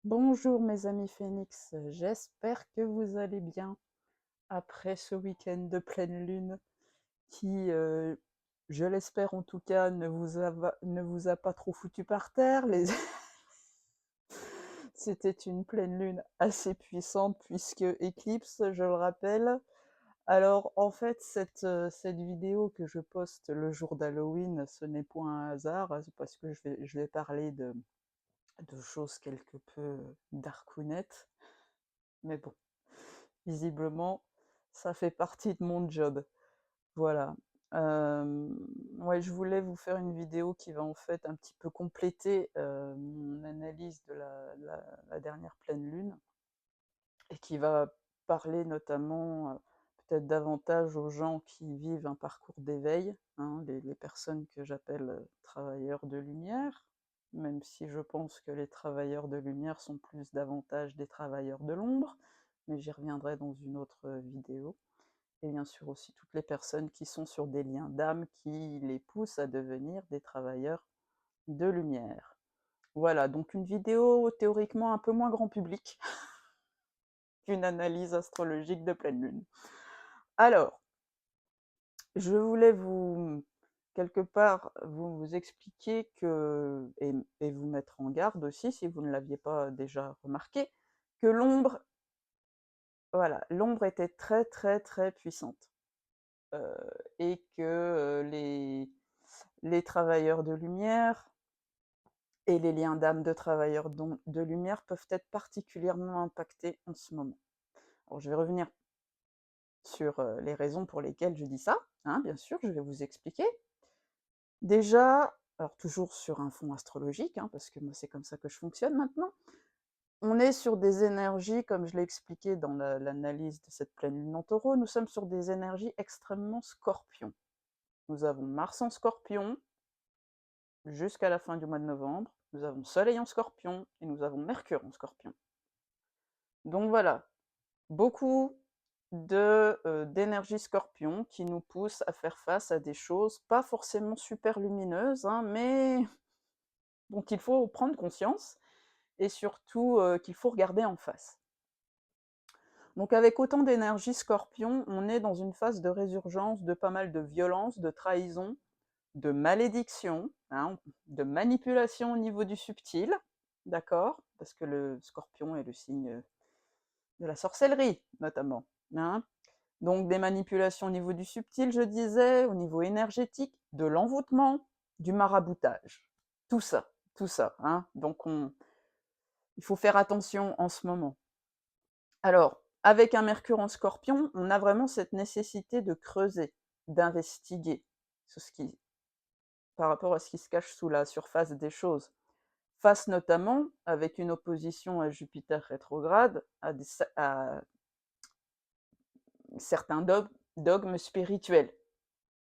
Bonjour mes amis Phoenix, j'espère que vous allez bien après ce week-end de pleine lune qui, je l'espère en tout cas, ne vous a pas trop foutu par terre. C'était une pleine lune assez puissante puisque éclipse, je le rappelle. Alors en fait, cette vidéo que je poste le jour d'Halloween, ce n'est point un hasard, hein, c'est parce que je vais parler de choses quelque peu darkounettes. Mais bon, visiblement, ça fait partie de mon job. Voilà. Ouais, je voulais vous faire une vidéo qui va en fait un petit peu compléter mon analyse de la dernière pleine lune et qui va parler notamment peut-être davantage aux gens qui vivent un parcours d'éveil, hein, les personnes que j'appelle travailleurs de lumière, même si je pense que les travailleurs de lumière sont plus davantage des travailleurs de l'ombre, mais j'y reviendrai dans une autre vidéo. Et bien sûr aussi toutes les personnes qui sont sur des liens d'âme qui les poussent à devenir des travailleurs de lumière. Voilà, donc une vidéo théoriquement un peu moins grand public qu'une analyse astrologique de pleine lune. Alors, je voulais quelque part, vous expliquer et vous mettre en garde aussi, si vous ne l'aviez pas déjà remarqué, que l'ombre était très très très puissante. euh, et que les travailleurs de lumière et les liens d'âme de travailleurs de lumière peuvent être particulièrement impactés en ce moment. Alors, je vais revenir sur les raisons pour lesquelles je dis ça, hein, bien sûr, je vais vous expliquer. Déjà, alors toujours sur un fond astrologique, hein, parce que moi c'est comme ça que je fonctionne maintenant, on est sur des énergies, comme je l'ai expliqué dans l'analyse de cette pleine lune en taureau, nous sommes sur des énergies extrêmement scorpions. Nous avons Mars en scorpion, jusqu'à la fin du mois de novembre. Nous avons Soleil en Scorpion et nous avons Mercure en Scorpion. Donc voilà, beaucoup d'énergie Scorpion qui nous pousse à faire face à des choses pas forcément super lumineuses, hein, mais dont il faut prendre conscience et surtout qu'il faut regarder en face. Donc avec autant d'énergie Scorpion, on est dans une phase de résurgence de pas mal de violence, de trahison, de malédiction, hein, de manipulation au niveau du subtil, d'accord? Parce que le scorpion est le signe de la sorcellerie, notamment. Hein. Donc des manipulations au niveau du subtil, je disais, au niveau énergétique, de l'envoûtement, du maraboutage. Tout ça, tout ça. Hein. Donc il faut faire attention en ce moment. Alors, avec un Mercure en scorpion, on a vraiment cette nécessité de creuser, d'investiguer ce qui, par rapport à ce qui se cache sous la surface des choses. Face notamment, avec une opposition à Jupiter rétrograde, à certains dogmes spirituels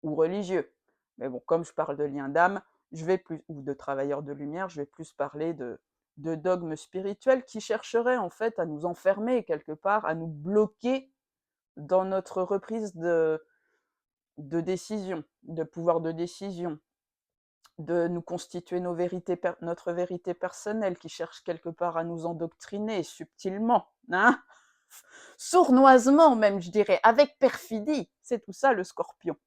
ou religieux. Mais bon, comme je parle de lien d'âme, ou de travailleurs de lumière, je vais plus parler de dogmes spirituels qui chercheraient en fait à nous enfermer quelque part, à nous bloquer dans notre reprise de décision, de pouvoir de décision, de nous constituer notre vérité personnelle, qui cherche quelque part à nous endoctriner subtilement, hein, sournoisement même, je dirais, avec perfidie. C'est tout ça le scorpion.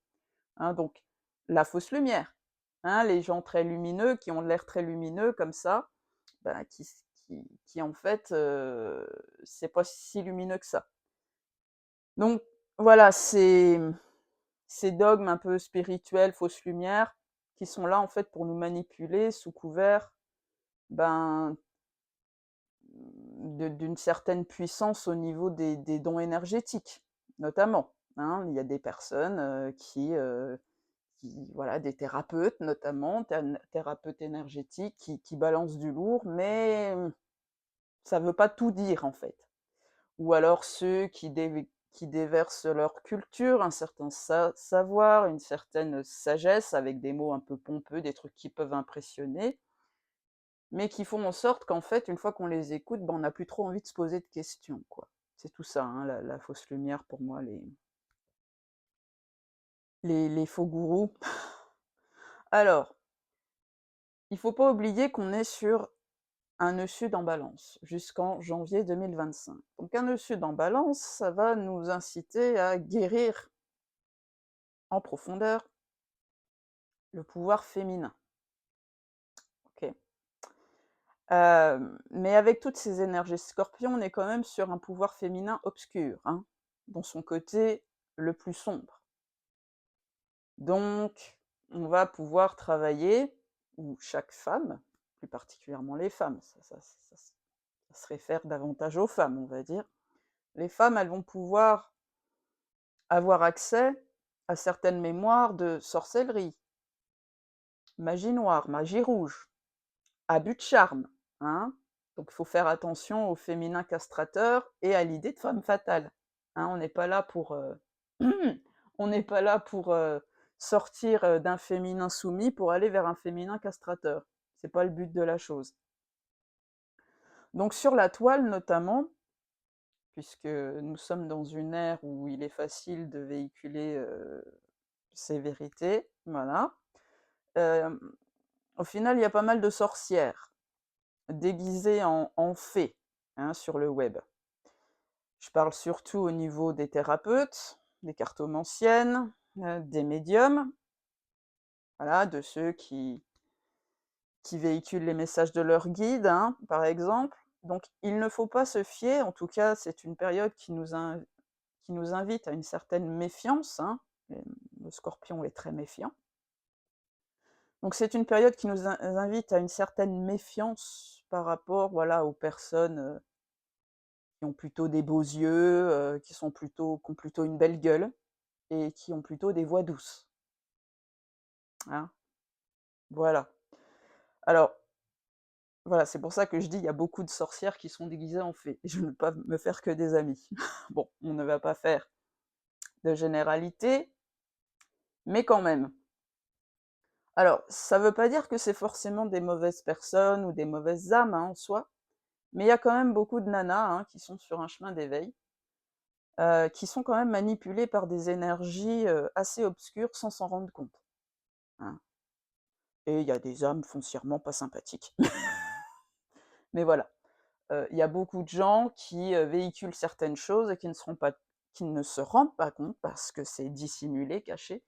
Hein, donc, la fausse lumière. Hein, les gens très lumineux, qui ont l'air très lumineux comme ça, ben, qui en fait, c'est pas si lumineux que ça. Donc, voilà, ces dogmes un peu spirituels, fausse lumière, qui sont là en fait pour nous manipuler sous couvert ben, d'une certaine puissance au niveau des dons énergétiques, notamment. Hein. Il y a des personnes voilà, des thérapeutes notamment, thérapeutes énergétiques qui balancent du lourd, mais ça ne veut pas tout dire en fait. Ou alors ceux qui déversent leur culture, un certain savoir, une certaine sagesse, avec des mots un peu pompeux, des trucs qui peuvent impressionner, mais qui font en sorte qu'en fait, une fois qu'on les écoute, ben, on n'a plus trop envie de se poser de questions, quoi. C'est tout ça, hein, la fausse lumière pour moi, les faux gourous. Alors, il ne faut pas oublier qu'on est sur un nœud sud en Balance jusqu'en janvier 2025. Donc un nœud sud en Balance, ça va nous inciter à guérir en profondeur le pouvoir féminin. OK. Mais avec toutes ces énergies Scorpion, on est quand même sur un pouvoir féminin obscur, hein, dans son côté le plus sombre. Donc, on va pouvoir travailler, ou chaque femme, plus particulièrement les femmes, ça se réfère davantage aux femmes, on va dire. Les femmes, elles vont pouvoir avoir accès à certaines mémoires de sorcellerie, magie noire, magie rouge, abus de charme, hein. Donc il faut faire attention au féminin castrateur et à l'idée de femme fatale, hein. On n'est pas là pour, on n'est pas là pour, sortir, d'un féminin soumis pour aller vers un féminin castrateur. C'est pas le but de la chose. Donc sur la toile notamment, puisque nous sommes dans une ère où il est facile de véhiculer, ses vérités, voilà. Hem, Au final, il y a pas mal de sorcières déguisées en fées, hein, sur le web. Je parle surtout au niveau des thérapeutes, des cartomanciennes, des médiums, voilà, de ceux qui véhiculent les messages de leur guide, hein, par exemple. Donc il ne faut pas se fier, en tout cas, c'est une période qui nous invite à une certaine méfiance, hein. Le Scorpion est très méfiant. Donc c'est une période qui nous invite à une certaine méfiance par rapport, voilà, aux personnes, qui ont plutôt des beaux yeux, qui ont plutôt une belle gueule et qui ont plutôt des voix douces, hein. Voilà. Alors, voilà, c'est pour ça que je dis, il y a beaucoup de sorcières qui sont déguisées en fées et je ne veux pas me faire que des amis. Bon, on ne va pas faire de généralité, mais quand même. Alors, ça veut pas dire que c'est forcément des mauvaises personnes ou des mauvaises âmes, hein, en soi, mais il y a quand même beaucoup de nanas, hein, qui sont sur un chemin d'éveil, qui sont quand même manipulées par des énergies, assez obscures sans s'en rendre compte, hein. Et il y a des âmes foncièrement pas sympathiques. Mais voilà, il y a beaucoup de gens qui, véhiculent certaines choses et qui ne se rendent pas compte, parce que c'est dissimulé, caché,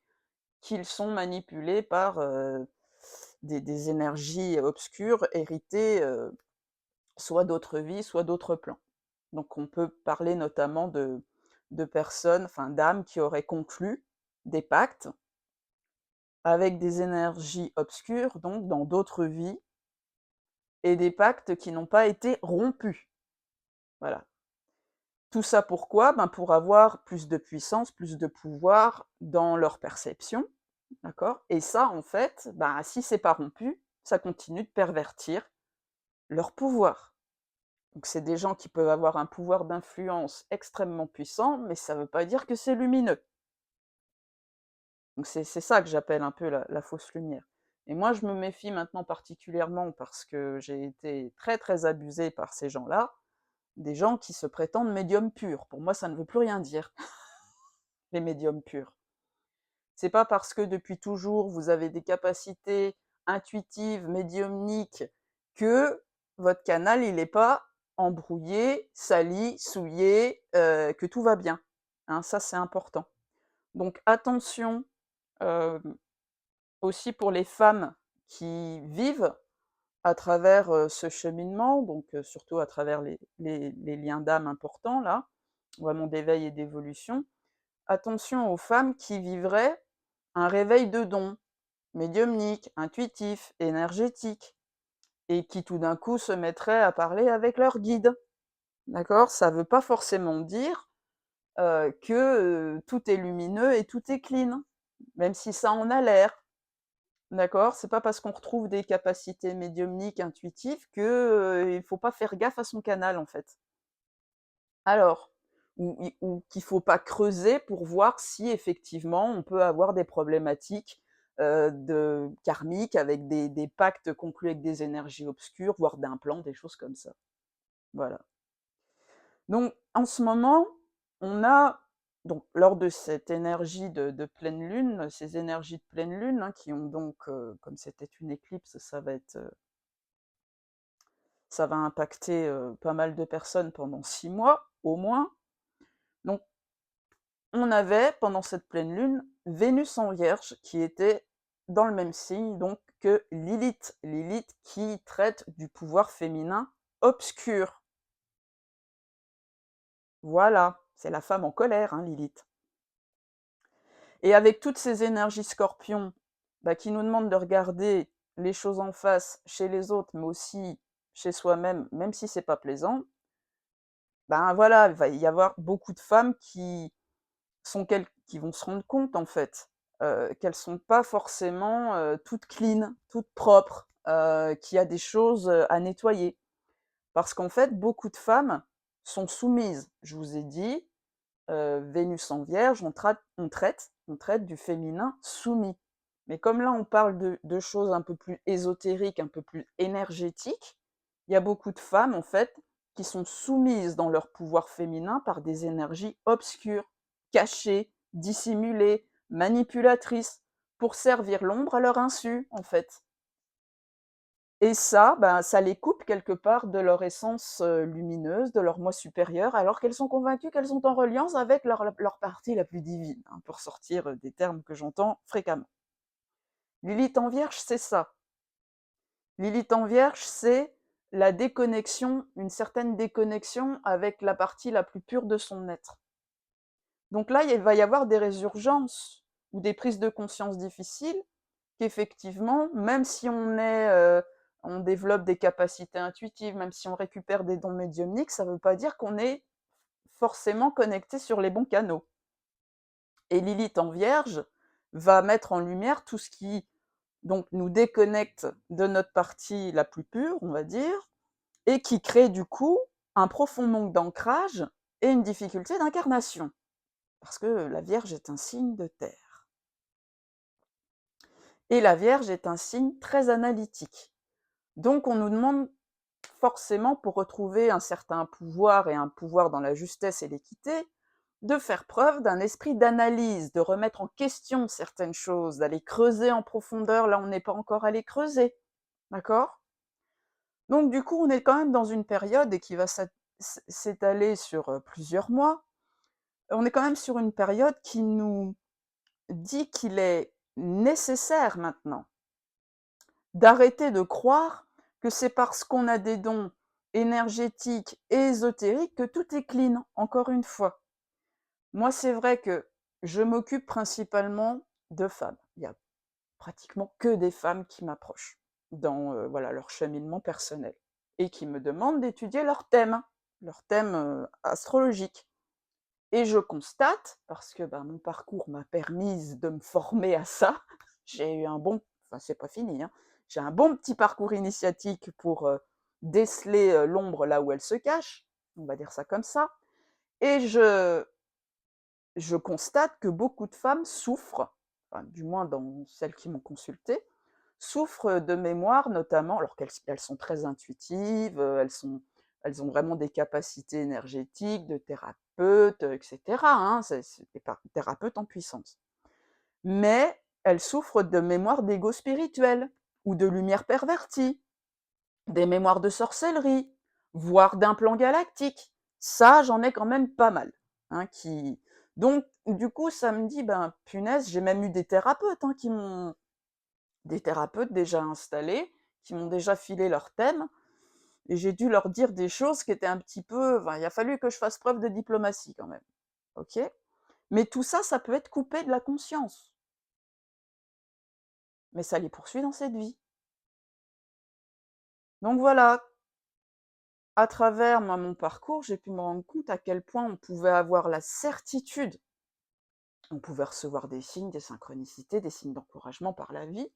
qu'ils sont manipulés par, des énergies obscures héritées, soit d'autres vies, soit d'autres plans. Donc on peut parler notamment de personnes, enfin d'âmes qui auraient conclu des pactes avec des énergies obscures, donc dans d'autres vies, et des pactes qui n'ont pas été rompus. Voilà. Tout ça pourquoi? Ben pour avoir plus de puissance, plus de pouvoir dans leur perception, d'accord? Et ça, en fait, bah, si c'est pas rompu, ça continue de pervertir leur pouvoir. Donc c'est des gens qui peuvent avoir un pouvoir d'influence extrêmement puissant, mais ça veut pas dire que c'est lumineux. Donc c'est ça que j'appelle un peu la fausse lumière. Et moi, je me méfie maintenant particulièrement parce que j'ai été très, très abusée par ces gens-là, des gens qui se prétendent médiums purs. Pour moi, ça ne veut plus rien dire, les médiums purs. C'est pas parce que depuis toujours vous avez des capacités intuitives, médiumniques, que votre canal il n'est pas embrouillé, sali, souillé, que tout va bien, hein, ça c'est important. Donc attention, hem, aussi pour les femmes qui vivent à travers, ce cheminement, donc surtout à travers les liens d'âme importants là, vraiment d'éveil et d'évolution. Attention aux femmes qui vivraient un réveil de dons, médiumnique, intuitif, énergétique, et qui tout d'un coup se mettraient à parler avec leur guide. D'accord? Ça ne veut pas forcément dire que tout est lumineux et tout est clean, même si ça en a l'air. D'accord? C'est pas parce qu'on retrouve des capacités médiumniques, intuitives que, il faut pas faire gaffe à son canal, en fait. Alors, ou qu'il faut pas creuser pour voir si effectivement on peut avoir des problématiques, de karmiques avec des pactes conclus avec des énergies obscures, voire d'implants, des choses comme ça. Voilà. Donc en ce moment, on a donc lors de cette énergie de pleine lune, ces énergies de pleine lune, hein, qui ont donc, comme c'était une éclipse, ça va impacter, pas mal de personnes pendant 6 mois, au moins. Donc on avait, pendant cette pleine lune, Vénus en Vierge qui était dans le même signe donc que Lilith. Lilith qui traite du pouvoir féminin obscur. Voilà, c'est la femme en colère, hein, Lilith. Et avec toutes ces énergies scorpions, bah, qui nous demandent de regarder les choses en face chez les autres, mais aussi chez soi-même, même si c'est pas plaisant, ben voilà, il va y avoir beaucoup de femmes qui vont se rendre compte en fait, qu'elles sont pas forcément, toutes clean, toutes propres, qu'il y a des choses, à nettoyer. Parce qu'en fait, beaucoup de femmes sont soumises. Je vous ai dit, Vénus en Vierge, on traite du féminin soumis. Mais comme là, on parle de choses un peu plus ésotériques, un peu plus énergétiques, il y a beaucoup de femmes, en fait, qui sont soumises dans leur pouvoir féminin par des énergies obscures, cachées, dissimulées, manipulatrices, pour servir l'ombre à leur insu, en fait. Et ça, ben, ça les coupe quelque part de leur essence lumineuse, de leur moi supérieur, alors qu'elles sont convaincues qu'elles sont en reliance avec leur partie la plus divine, hein, pour sortir des termes que j'entends fréquemment. Lilith en Vierge, c'est ça. Lilith en Vierge, c'est la déconnexion, une certaine déconnexion avec la partie la plus pure de son être. Donc là, il va y avoir des résurgences ou des prises de conscience difficiles qu'effectivement, même si on développe des capacités intuitives, même si on récupère des dons médiumniques, ça ne veut pas dire qu'on est forcément connecté sur les bons canaux. Et Lilith en Vierge va mettre en lumière tout ce qui donc nous déconnecte de notre partie la plus pure, on va dire, et qui crée du coup un profond manque d'ancrage et une difficulté d'incarnation. Parce que la Vierge est un signe de terre. Et la Vierge est un signe très analytique. Donc on nous demande forcément, pour retrouver un certain pouvoir et un pouvoir dans la justesse et l'équité, de faire preuve d'un esprit d'analyse, de remettre en question certaines choses, d'aller creuser en profondeur là où on n'est pas encore allé creuser. D'accord? Donc du coup, on est quand même dans une période qui va s'étaler sur plusieurs mois. On est quand même sur une période qui nous dit qu'il est nécessaire maintenant d'arrêter de croire que c'est parce qu'on a des dons énergétiques et ésotériques que tout est clean, encore une fois. Moi, c'est vrai que je m'occupe principalement de femmes. Il y a pratiquement que des femmes qui m'approchent dans voilà, leur cheminement personnel et qui me demandent d'étudier leur thème astrologique. Et je constate, parce que ben, mon parcours m'a permis de me former à ça, j'ai eu un bon, enfin c'est pas fini, hein, j'ai un bon petit parcours initiatique pour déceler l'ombre là où elle se cache, on va dire ça comme ça, et je constate que beaucoup de femmes souffrent, enfin, du moins dans celles qui m'ont consultée, souffrent de mémoire notamment, alors qu'elles sont très intuitives, elles ont vraiment des capacités énergétiques de thérapeutes, etc., hein, c'est des thérapeutes en puissance. Mais elles souffrent de mémoire d'ego spirituel, ou de lumière pervertie, des mémoires de sorcellerie, voire d'implants galactiques. Ça, j'en ai quand même pas mal, hein, donc du coup, ça me dit: «Ben, punaise», j'ai même eu des thérapeutes, hein, des thérapeutes déjà installés, qui m'ont déjà filé leur thème, et j'ai dû leur dire des choses qui étaient un petit peu, enfin, il a fallu que je fasse preuve de diplomatie quand même, ok? Mais tout ça, ça peut être coupé de la conscience, mais ça les poursuit dans cette vie. Donc voilà, à travers moi, mon parcours, j'ai pu me rendre compte à quel point on pouvait avoir la certitude, on pouvait recevoir des signes, des synchronicités, des signes d'encouragement par la vie,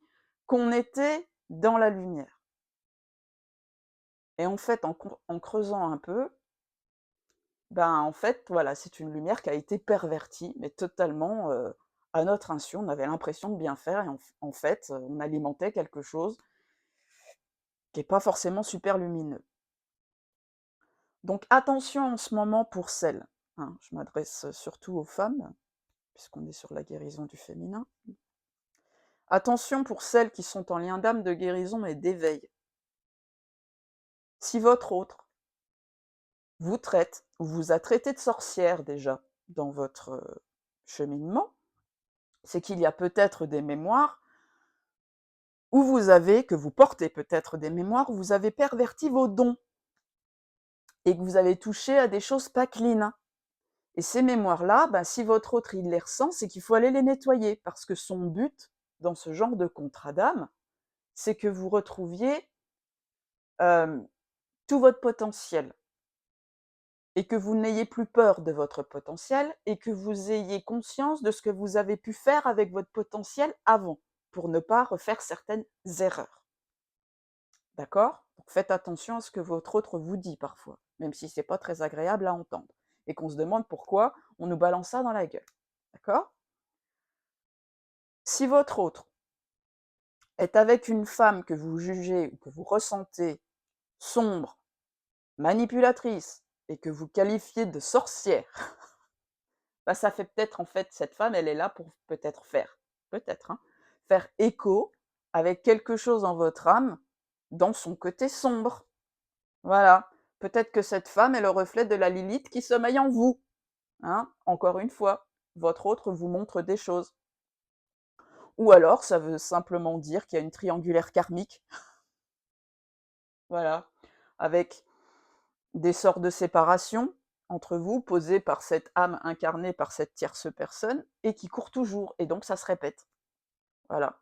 qu'on était dans la lumière. Et en fait, en creusant un peu, ben, en fait, voilà, c'est une lumière qui a été pervertie, mais totalement, à notre insu. On avait l'impression de bien faire et en fait, on alimentait quelque chose qui est pas forcément super lumineux. Donc attention en ce moment pour celles, hein, je m'adresse surtout aux femmes, puisqu'on est sur la guérison du féminin. Attention pour celles qui sont en lien d'âme, de guérison et d'éveil. Si votre autre vous traite ou vous a traité de sorcière déjà dans votre, cheminement, c'est qu'il y a peut-être des mémoires où que vous portez peut-être des mémoires où vous avez perverti vos dons et que vous avez touché à des choses pas clean. Et ces mémoires-là, bah, si votre autre il les ressent, c'est qu'il faut aller les nettoyer parce que son but dans ce genre de contrat d'âme, c'est que vous retrouviez tout votre potentiel et que vous n'ayez plus peur de votre potentiel et que vous ayez conscience de ce que vous avez pu faire avec votre potentiel avant pour ne pas refaire certaines erreurs. D'accord? Donc faites attention à ce que votre autre vous dit parfois, même si c'est pas très agréable à entendre et qu'on se demande pourquoi on nous balance ça dans la gueule. D'accord? Si votre autre est avec une femme que vous jugez ou que vous ressentez sombre, manipulatrice et que vous qualifiez de sorcière, bah ça fait peut-être en fait cette femme, elle est là pour peut-être peut-être, hein, faire écho avec quelque chose en votre âme dans son côté sombre. Voilà. Peut-être que cette femme est le reflet de la Lilith qui sommeille en vous. Hein. Encore une fois, votre autre vous montre des choses. Ou alors, ça veut simplement dire qu'il y a une triangulaire karmique, voilà, avec des sorts de séparation entre vous, posés par cette âme incarnée par cette tierce personne, et qui court toujours, et donc ça se répète. Voilà.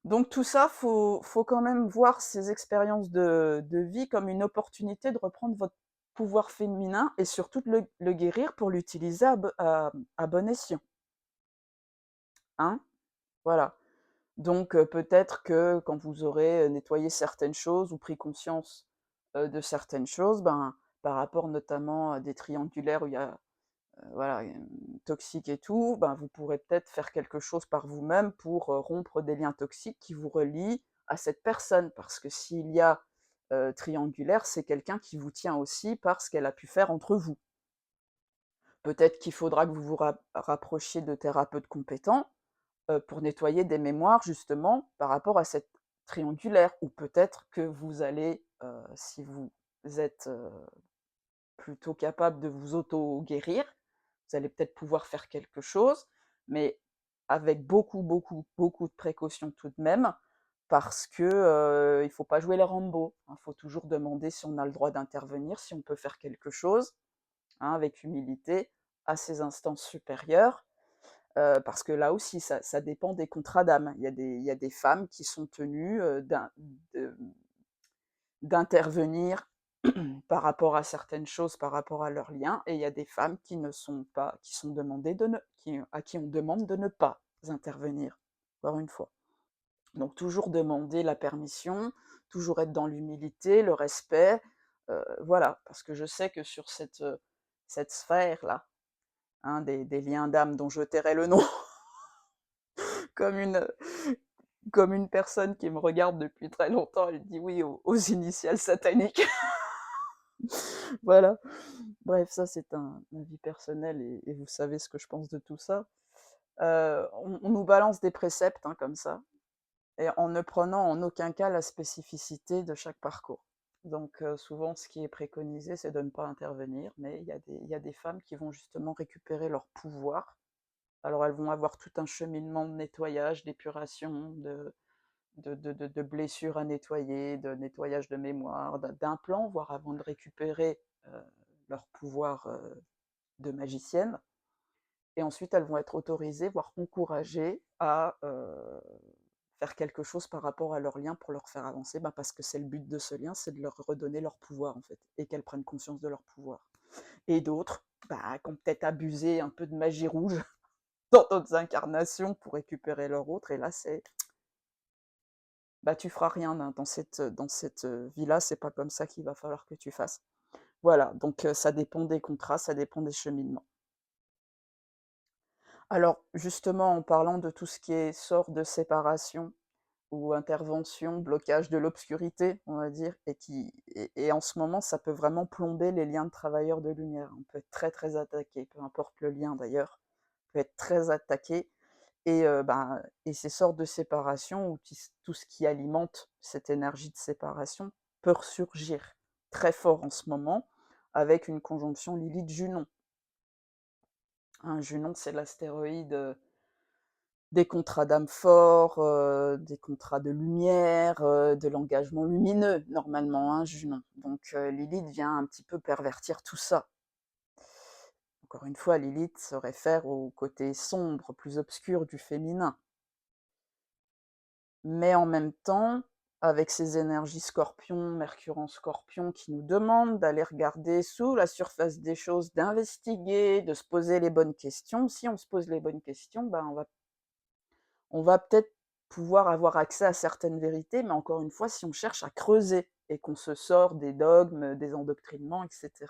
Donc tout ça, faut quand même voir ces expériences de vie comme une opportunité de reprendre votre pouvoir féminin et surtout de le guérir pour l'utiliser à bon escient. Hein? Voilà. Donc peut-être que quand vous aurez nettoyé certaines choses ou pris conscience de certaines choses, ben, par rapport notamment à des triangulaires où il y a voilà, toxiques et tout, ben, vous pourrez peut-être faire quelque chose par vous-même pour rompre des liens toxiques qui vous relient à cette personne. Parce que s'il y a triangulaire, c'est quelqu'un qui vous tient aussi par ce qu'elle a pu faire entre vous. Peut-être qu'il faudra que vous vous rapprochiez de thérapeutes compétents pour nettoyer des mémoires justement par rapport à cette triangulaire. Ou peut-être que vous allez, si vous êtes plutôt capable de vous auto-guérir, vous allez peut-être pouvoir faire quelque chose, mais avec beaucoup, beaucoup, beaucoup de précautions tout de même, parce que il faut pas jouer les Rambo. Il faut toujours demander si on a le droit d'intervenir, si on peut faire quelque chose, hein, avec humilité, à ces instances supérieures, parce que là aussi, ça dépend des contrats d'âme. Il y a des femmes qui sont tenues d'intervenir par rapport à certaines choses, par rapport à leurs liens, et il y a des femmes qui ne sont pas, qui sont demandées à qui on demande de ne pas intervenir, encore une fois. Donc toujours demander la permission, toujours être dans l'humilité, le respect, voilà, parce que je sais que sur cette sphère-là, hein, des liens d'âme dont je tairai le nom, comme une, comme une personne qui me regarde depuis très longtemps, elle dit oui aux initiales sataniques. Voilà. Bref, ça c'est un avis personnel et vous savez ce que je pense de tout ça. On nous balance des préceptes hein, comme ça, et en ne prenant en aucun cas la spécificité de chaque parcours. Donc souvent, ce qui est préconisé, c'est de ne pas intervenir, mais il y a des femmes qui vont justement récupérer leur pouvoir. Alors elles vont avoir tout un cheminement de nettoyage, d'épuration, de blessures à nettoyer, de nettoyage de mémoire, d'implants, voire avant de récupérer leur pouvoir de magicienne. Et ensuite, elles vont être autorisées, voire encouragées à faire quelque chose par rapport à leur lien pour leur faire avancer, bah, parce que c'est le but de ce lien, c'est de leur redonner leur pouvoir en fait, et qu'elles prennent conscience de leur pouvoir. Et d'autres, bah, qui ont peut-être abusé un peu de magie rouge dans d'autres incarnations pour récupérer leur autre, et là c'est bah tu feras rien hein, dans cette vie-là, c'est pas comme ça qu'il va falloir que tu fasses. Voilà, donc ça dépend des contrats, ça dépend des cheminements. Alors justement, en parlant de tout ce qui est sort de séparation ou intervention, blocage de l'obscurité, on va dire, et en ce moment, ça peut vraiment plomber les liens de travailleurs de lumière. On peut être très très attaqué, peu importe le lien d'ailleurs, peut être très attaqué. Et ces sortes de séparation, ou tout ce qui alimente cette énergie de séparation, peut ressurgir. très fort en ce moment, avec une conjonction Lilith-Junon. Hein, Junon, c'est l'astéroïde des contrats d'âme forts, des contrats de lumière, de l'engagement lumineux, normalement, hein, Junon. Donc Lilith vient un petit peu pervertir tout ça. Encore une fois, Lilith se réfère au côté sombre, plus obscur du féminin. Mais en même temps, avec ces énergies scorpion, Mercure en scorpion, qui nous demandent d'aller regarder sous la surface des choses, d'investiguer, de se poser les bonnes questions. Si on se pose les bonnes questions, ben on va peut-être pouvoir avoir accès à certaines vérités, mais encore une fois, si on cherche à creuser et qu'on se sort des dogmes, des endoctrinements, etc.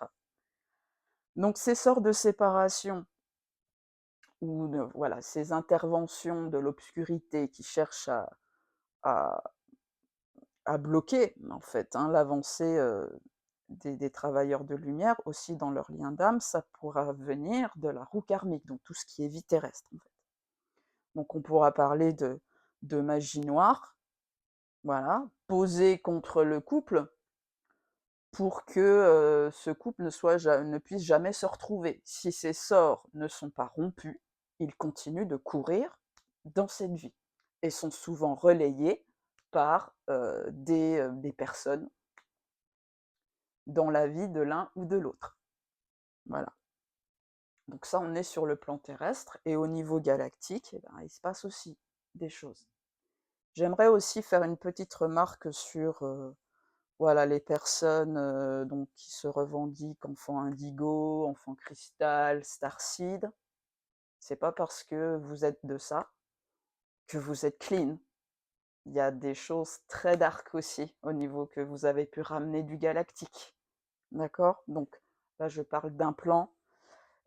Donc ces sorts de séparation, ou voilà, ces interventions de l'obscurité qui cherchent à, à bloquer, en fait, hein, l'avancée des travailleurs de lumière, aussi dans leur lien d'âme, ça pourra venir de la roue karmique, donc tout ce qui est vie terrestre, en fait. Donc on pourra parler de magie noire, voilà, posée contre le couple, pour que ce couple ne puisse jamais se retrouver. Si ces sorts ne sont pas rompus, ils continuent de courir dans cette vie et sont souvent relayés par des personnes dans la vie de l'un ou de l'autre. Voilà. Donc ça, on est sur le plan terrestre, et au niveau galactique, eh ben, il se passe aussi des choses. J'aimerais aussi faire une petite remarque sur voilà, les personnes donc, qui se revendiquent enfants indigo, enfants cristal, starseed. C'est pas parce que vous êtes de ça que vous êtes clean. Il y a des choses très dark aussi au niveau que vous avez pu ramener du galactique. D'accord? Donc là, je parle d'un plan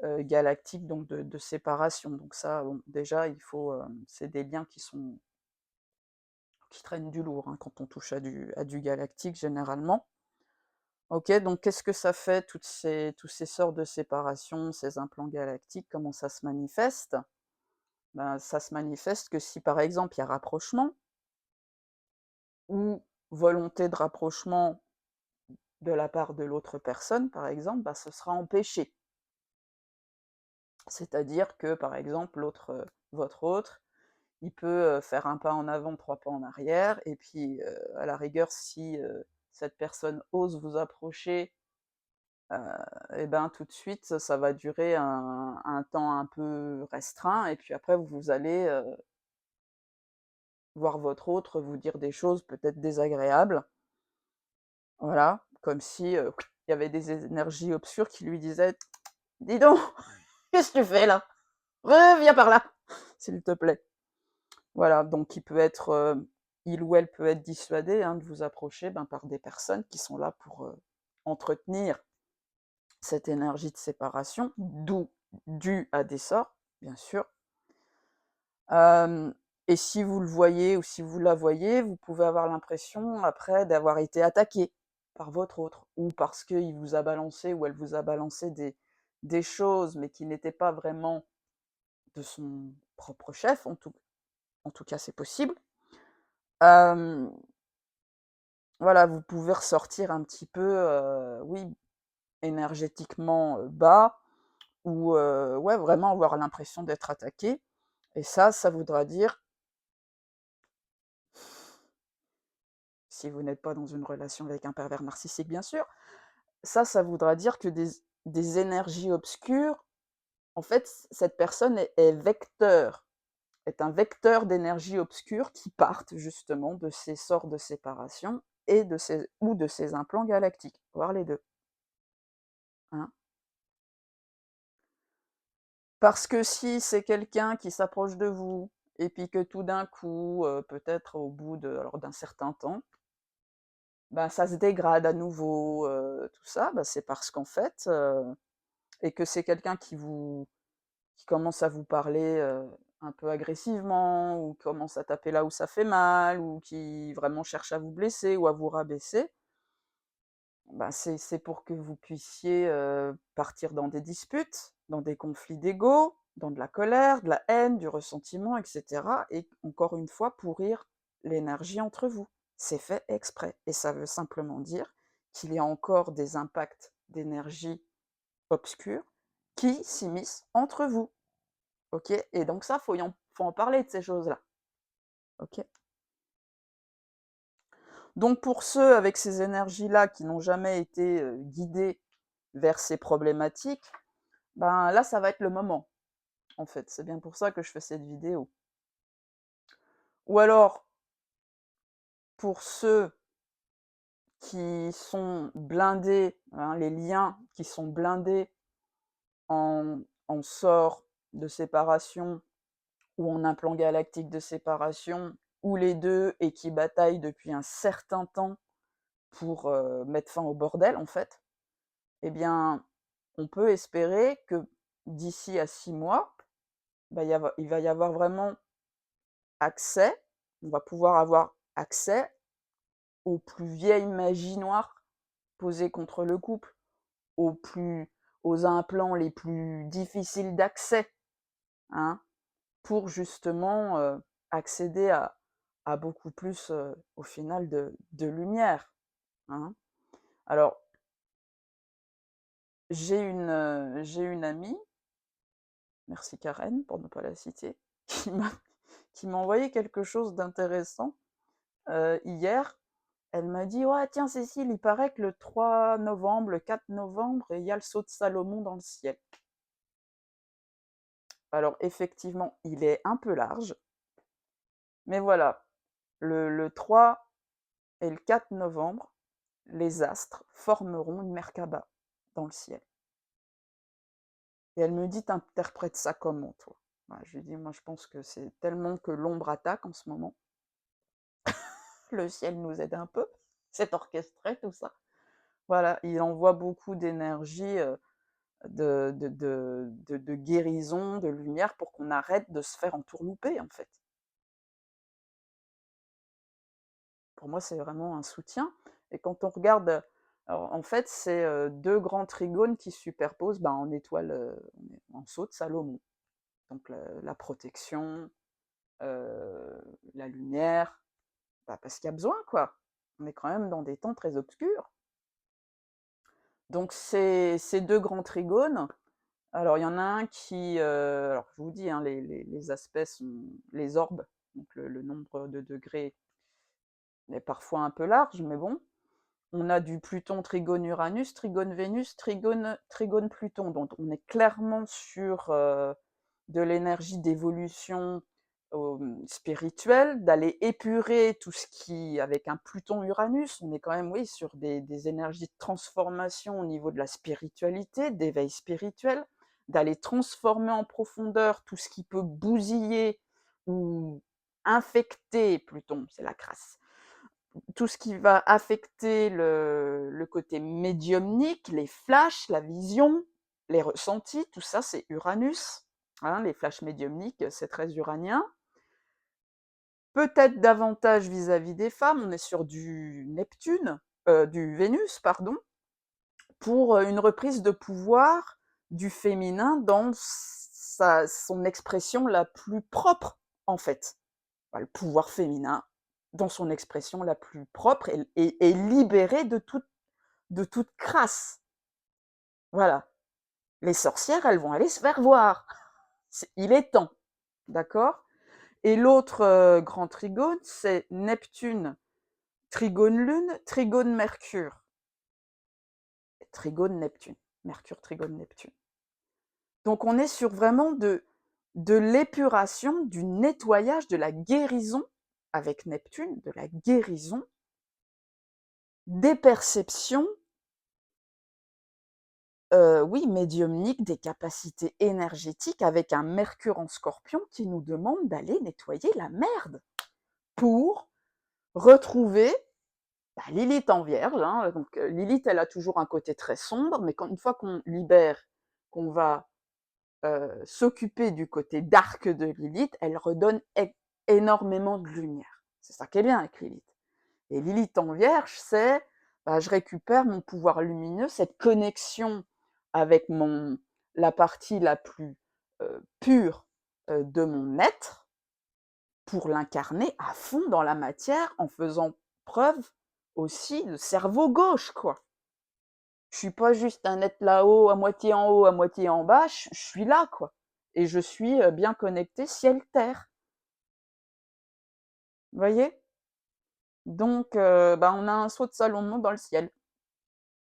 galactique, donc de séparation. Donc ça, bon, déjà, il faut, c'est des liens qui traînent du lourd, hein, quand on touche à du galactique généralement. Ok, donc qu'est-ce que ça fait, tous ces sorts de séparation, ces implants galactiques, comment ça se manifeste? Ben, ça se manifeste que si par exemple il y a rapprochement, ou volonté de rapprochement de la part de l'autre personne, par exemple, ben, ce sera empêché. C'est-à-dire que par exemple, votre autre, il peut faire un pas en avant, trois pas en arrière, et puis à la rigueur, si cette personne ose vous approcher, et ben tout de suite, ça va durer un temps un peu restreint, et puis après, vous allez voir votre autre vous dire des choses peut-être désagréables. Voilà, comme si il y avait des énergies obscures qui lui disaient: dis donc, qu'est-ce que tu fais là? Reviens par là, s'il te plaît. Voilà, donc il ou elle peut être dissuadé, hein, de vous approcher, ben, par des personnes qui sont là pour entretenir cette énergie de séparation, due à des sorts, bien sûr. Et si vous le voyez ou si vous la voyez, vous pouvez avoir l'impression après d'avoir été attaqué par votre autre, ou parce qu'il vous a balancé ou elle vous a balancé des choses, mais qui n'étaient pas vraiment de son propre chef, en tout cas c'est possible. Euh, voilà, vous pouvez ressortir un petit peu, oui, énergétiquement bas, ou ouais, vraiment avoir l'impression d'être attaqué. Et ça voudra dire, si vous n'êtes pas dans une relation avec un pervers narcissique, bien sûr, ça voudra dire que des énergies obscures, en fait, cette personne est un vecteur d'énergie obscure qui partent justement de ces sorts de séparation et de ces implants galactiques, voire les deux. Hein. Parce que si c'est quelqu'un qui s'approche de vous, et puis que tout d'un coup, peut-être au bout alors d'un certain temps, bah, ça se dégrade à nouveau, tout ça, bah, c'est parce qu'en fait, et que c'est quelqu'un qui commence à vous parler un peu agressivement, ou commence à taper là où ça fait mal, ou qui vraiment cherche à vous blesser ou à vous rabaisser, bah, c'est pour que vous puissiez partir dans des disputes, dans des conflits d'ego, dans de la colère, de la haine, du ressentiment, etc. Et encore une fois, pourrir l'énergie entre vous. C'est fait exprès. Et ça veut simplement dire qu'il y a encore des impacts d'énergie obscure qui s'immiscent entre vous, OK? Et donc ça, faut en parler de ces choses-là, OK? Donc pour ceux avec ces énergies-là qui n'ont jamais été, guidés vers ces problématiques, ben, là, ça va être le moment, en fait. C'est bien pour ça que je fais cette vidéo. Ou alors, pour ceux qui sont blindés, hein, les liens qui sont blindés en sort de séparation ou en implant galactique de séparation, ou les 2 et qui bataillent depuis un certain temps pour, mettre fin au bordel, en fait, eh bien, on peut espérer que d'ici à 6 mois, il va y avoir vraiment accès, on va pouvoir avoir accès aux plus vieilles magies noires posées contre le couple, aux plus aux implants les plus difficiles d'accès, hein, pour justement, accéder à beaucoup plus, au final de lumière, hein. Alors j'ai une amie, merci Karen pour ne pas la citer, qui m'a envoyé quelque chose d'intéressant, hier. Elle m'a dit: «Ouais, tiens Cécile, il paraît que le 3 novembre, le 4 novembre, il y a le saut de Salomon dans le ciel». Alors effectivement, il est un peu large, mais voilà, le 3 et le 4 novembre, les astres formeront une Merkaba dans le ciel. Et elle me dit: «Tu interprètes ça comment toi?» Bah, je lui dis: «Moi, je pense que c'est tellement que l'ombre attaque en ce moment, le ciel nous aide un peu, c'est orchestré tout ça». Voilà, il envoie beaucoup d'énergie, de guérison, de lumière pour qu'on arrête de se faire entourlouper, en fait. Pour moi, c'est vraiment un soutien. Et quand on regarde, alors en fait, c'est, 2 grands trigones qui se superposent, ben, en étoile, en sceau de Salomon. Donc la protection, la lumière, bah, parce qu'il y a besoin, quoi. On est quand même dans des temps très obscurs. Donc ces 2 grands trigones, alors il y en a un qui, alors je vous dis, hein, les aspects sont les orbes, donc le nombre de degrés est parfois un peu large, mais bon. On a du Pluton trigone Uranus, trigone Vénus, trigone Pluton. Donc on est clairement sur, de l'énergie d'évolution, spirituelle, d'aller épurer tout ce qui avec un Pluton-Uranus, on est quand même, oui, sur des énergies de transformation au niveau de la spiritualité, d'éveil spirituel, d'aller transformer en profondeur tout ce qui peut bousiller ou infecter Pluton, c'est la crasse, tout ce qui va affecter le côté médiumnique, les flashs, la vision, les ressentis, tout ça, c'est Uranus, hein, les flashs médiumniques, c'est très uranien. Peut-être davantage vis-à-vis des femmes, on est sur du Neptune, du Vénus, pardon, pour, une reprise de pouvoir du féminin dans son expression la plus propre, en fait. Bah, le pouvoir féminin dans son expression la plus propre et libéré de toute crasse. Voilà. Les sorcières, elles vont aller se faire voir. Il est temps, d'accord? Et l'autre, grand trigone, c'est Neptune, trigone Lune, trigone Mercure. Trigone Neptune. Mercure, trigone Neptune. Donc on est sur vraiment de l'épuration, du nettoyage, de la guérison, avec Neptune, de la guérison des perceptions, oui, médiumniques, des capacités énergétiques, avec un Mercure en Scorpion qui nous demande d'aller nettoyer la merde pour retrouver, bah, Lilith en Vierge, hein. Donc Lilith, elle a toujours un côté très sombre, mais une fois qu'on libère, qu'on va, s'occuper du côté dark de Lilith, elle redonne énormément de lumière. C'est ça qui est bien avec Lilith. Et Lilith en Vierge, c'est, bah, je récupère mon pouvoir lumineux, cette connexion avec la partie la plus, pure, de mon être, pour l'incarner à fond dans la matière en faisant preuve aussi le cerveau gauche, quoi. Je suis pas juste un être là-haut, à moitié en haut, à moitié en bas, je suis là, quoi. Et je suis bien connectée ciel-terre. Vous voyez? Donc, bah, on a un saut de salon dans le ciel.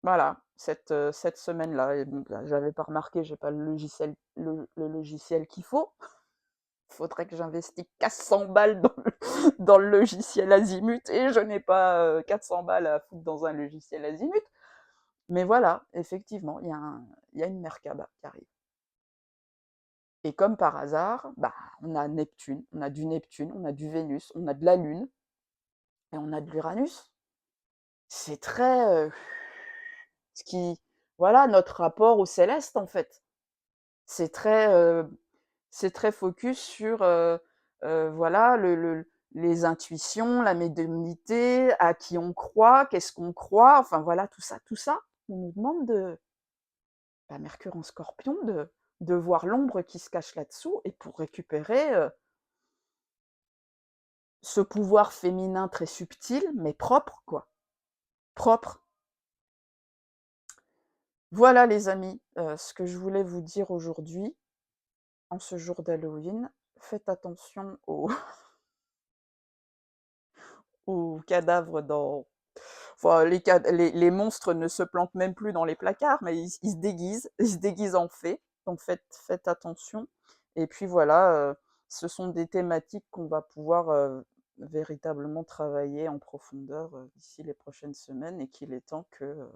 Voilà, cette semaine-là. Et bon, bah, j'avais pas remarqué, j'ai pas le logiciel qu'il faut. Faudrait que j'investisse 400 balles dans le logiciel Azimut et je n'ai pas 400 balles à foutre dans un logiciel Azimut. Mais voilà, effectivement, il y a une Merkaba qui arrive. Et comme par hasard, bah, on a Neptune, on a du Neptune, on a du Vénus, on a de la Lune et on a de l'Uranus. C'est très ce qui, voilà, notre rapport au céleste en fait. C'est très, c'est très focus sur voilà les intuitions, la médiumnité, à qui on croit, qu'est-ce qu'on croit, enfin voilà tout ça. On nous demande de, bah, Mercure en Scorpion, de voir l'ombre qui se cache là-dessous et pour récupérer ce pouvoir féminin très subtil, mais propre, quoi. Propre. Voilà, les amis, ce que je voulais vous dire aujourd'hui, en ce jour d'Halloween. Faites attention aux, aux cadavres dans. Enfin, les monstres ne se planquent même plus dans les placards, mais ils se déguisent, ils se déguisent en fées. Donc faites attention. Et puis voilà, ce sont des thématiques qu'on va pouvoir véritablement travailler en profondeur d'ici les prochaines semaines et qu'il est temps que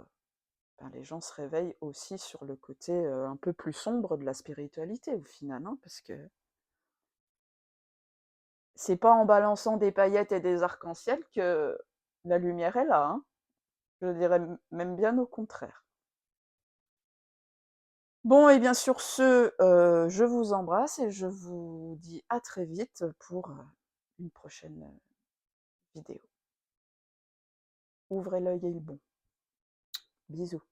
ben, les gens se réveillent aussi sur le côté un peu plus sombre de la spiritualité au final, hein, parce que c'est pas en balançant des paillettes et des arcs-en-ciel que la lumière est là, hein. Je dirais même bien au contraire. Bon, et bien sur ce, je vous embrasse et je vous dis à très vite pour une prochaine vidéo. Ouvrez l'œil et le bon. Bisous.